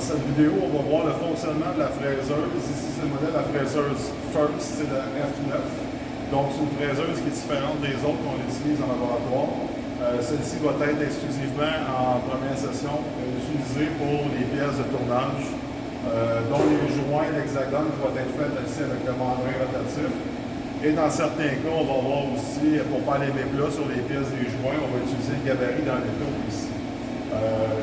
cette vidéo, on va voir le fonctionnement de la fraiseuse. Ici, c'est le modèle de la fraiseuse First, c'est la F9. Donc, c'est une fraiseuse qui est différente des autres qu'on utilise en laboratoire. Celle-ci va être exclusivement en première session utilisée pour les pièces de tournage, dont les joints d'hexagone qui vont être faits ici avec le mandrin rotatif. Et dans certains cas, on va voir aussi, pour faire les méplats sur les pièces des joints, on va utiliser le gabarit dans les taux ici.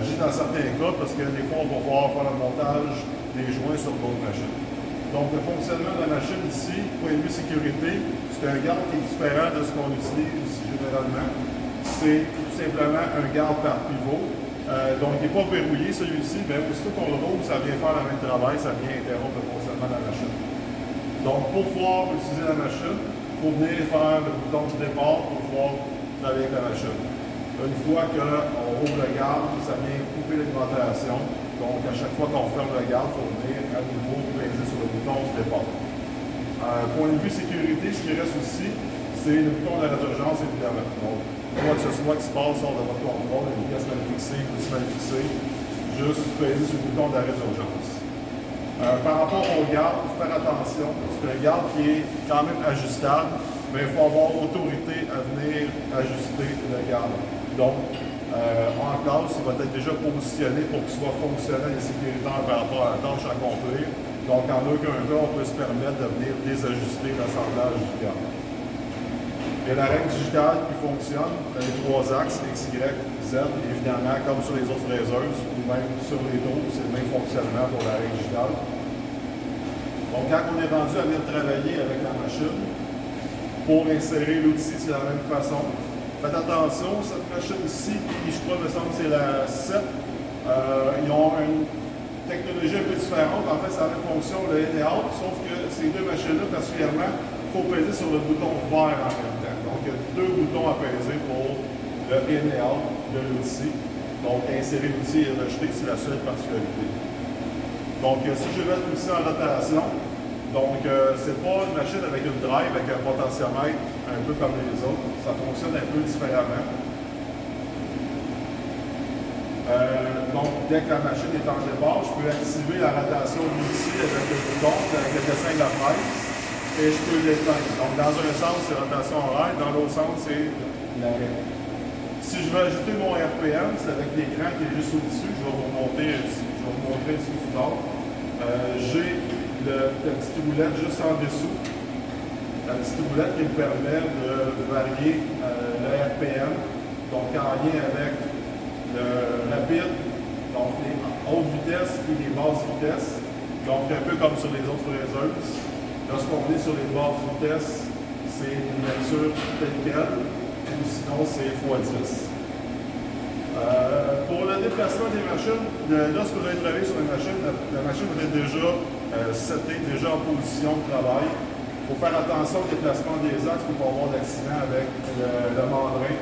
Je dis dans certains cas parce que des fois, on va pouvoir faire le montage des joints sur d'autres machines. Donc, le fonctionnement de la machine ici, point de vue sécurité, c'est un garde qui est différent de ce qu'on utilise généralement. C'est tout simplement un garde par pivot. Donc, il n'est pas verrouillé celui-ci, mais aussitôt qu'on le roule, ça vient faire le même travail, ça vient interrompre le fonctionnement de la machine. Donc, pour pouvoir utiliser la machine, il faut venir faire le bouton de départ pour pouvoir travailler avec la machine. Une fois qu'on rouvre le garde, ça vient couper l'alimentation. Donc, à chaque fois qu'on ferme le garde, il faut venir à nouveau peser sur le bouton de départ. Point de vue sécurité, ce qui reste aussi, c'est le bouton d'arrêt d'urgence, évidemment. Donc, quoi que ce soit qui se passe hors de votre contrôle, une pièce mal fixée, une pièce mal fixée, juste peser sur le bouton d'arrêt d'urgence. Par rapport au garde, il faut faire attention. C'est un garde qui est quand même ajustable, mais il faut avoir autorité à venir ajuster le garde. Donc, en classe, il va être déjà positionné pour qu'il soit fonctionnel et sécuritaire par rapport à la tâche à accomplir. Donc, en aucun cas, on peut se permettre de venir désajuster l'assemblage du garde. Il y a la règle digitale qui fonctionne dans les trois axes, X, Y, Z, évidemment, comme sur les autres fraiseuses, ou même sur les taux, c'est le même fonctionnement pour la règle digitale. Donc, quand on est rendu à venir travailler avec la machine, pour insérer l'outil, c'est la même façon. Faites attention, cette machine ici, qui je crois me semble c'est la 7, ils ont une technologie un peu différente. En fait, c'est la même fonction, le in et out, sauf que ces deux machines-là, particulièrement, il faut peser sur le bouton vert en même temps. Donc, il y a deux boutons à peser pour le in et out de l'outil. Donc, insérer l'outil et rejeter, c'est la seule particularité. Donc, si je vais mettre l'outil en rotation, donc, c'est pas une machine avec une drive, avec un potentiomètre un peu comme les autres. Ça fonctionne un peu différemment. Donc, dès que la machine est en départ, je peux activer la rotation de l'outil avec le bouton, avec le dessin de la fraise, et je peux l'éteindre. Donc, dans un sens, c'est rotation horaire, dans l'autre sens, c'est l'arrêt. Si je veux ajouter mon RPM, c'est avec l'écran qui est juste au-dessus. Je vais vous montrer ici plus tard. J'ai la petite roulette juste en dessous. La petite roulette qui me permet de varier le RPM, donc en lien avec le rapide, donc les hautes vitesses et les basses vitesses. Donc un peu comme sur les autres fraiseuses. Lorsqu'on est sur les basses vitesses, c'est une lecture telle quelle, ou sinon c'est x10. Pour le déplacement des machines, lorsque vous allez travailler sur une machine, la machine va être déjà setée, déjà en position de travail. Il faut faire attention au déplacement des axes pour ne pas avoir d'accident avec le mandrin.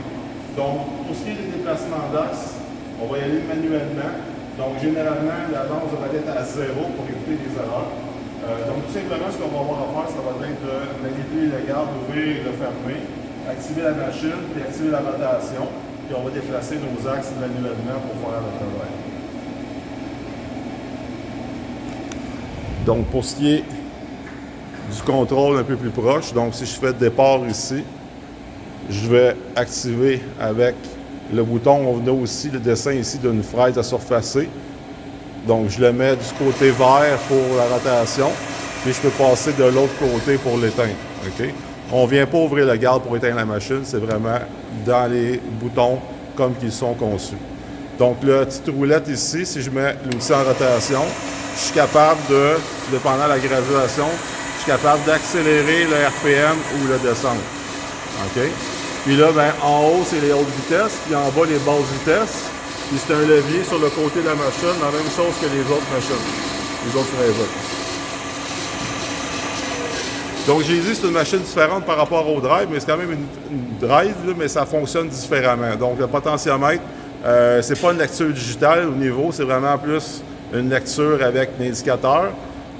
Donc, pour ce qui est des déplacements d'axes, on va y aller manuellement. Donc, généralement, la base va être à 0 pour éviter les erreurs. Donc, tout simplement, ce qu'on va avoir à faire, ça va être de manipuler le garde, ouvrir et le fermer, activer la machine, puis activer la rotation. Puis on va déplacer nos axes manuellement pour faire le travail. Donc, pour ce qui est du contrôle un peu plus proche, donc si je fais départ ici, je vais activer avec le bouton, on a aussi le dessin ici d'une fraise à surfacer. Donc, je le mets du côté vert pour la rotation, puis je peux passer de l'autre côté pour l'éteindre. Okay? On ne vient pas ouvrir le garde pour éteindre la machine, c'est vraiment dans les boutons comme qu'ils sont conçus. Donc, la petite roulette ici, si je mets l'outil en rotation, je suis capable de, dépendant de la graduation, je suis capable d'accélérer le RPM ou le descendre. Okay? Puis là, ben, en haut, c'est les hautes vitesses, puis en bas, les basses vitesses. Puis c'est un levier sur le côté de la machine, la même chose que les autres machines, les autres fraiseuses. Donc, j'ai dit que c'est une machine différente par rapport au drive, mais c'est quand même une drive, là, mais ça fonctionne différemment. Donc, le potentiomètre, c'est pas une lecture digitale au niveau, c'est vraiment plus une lecture avec l'indicateur,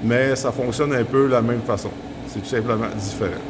mais ça fonctionne un peu de la même façon. C'est tout simplement différent.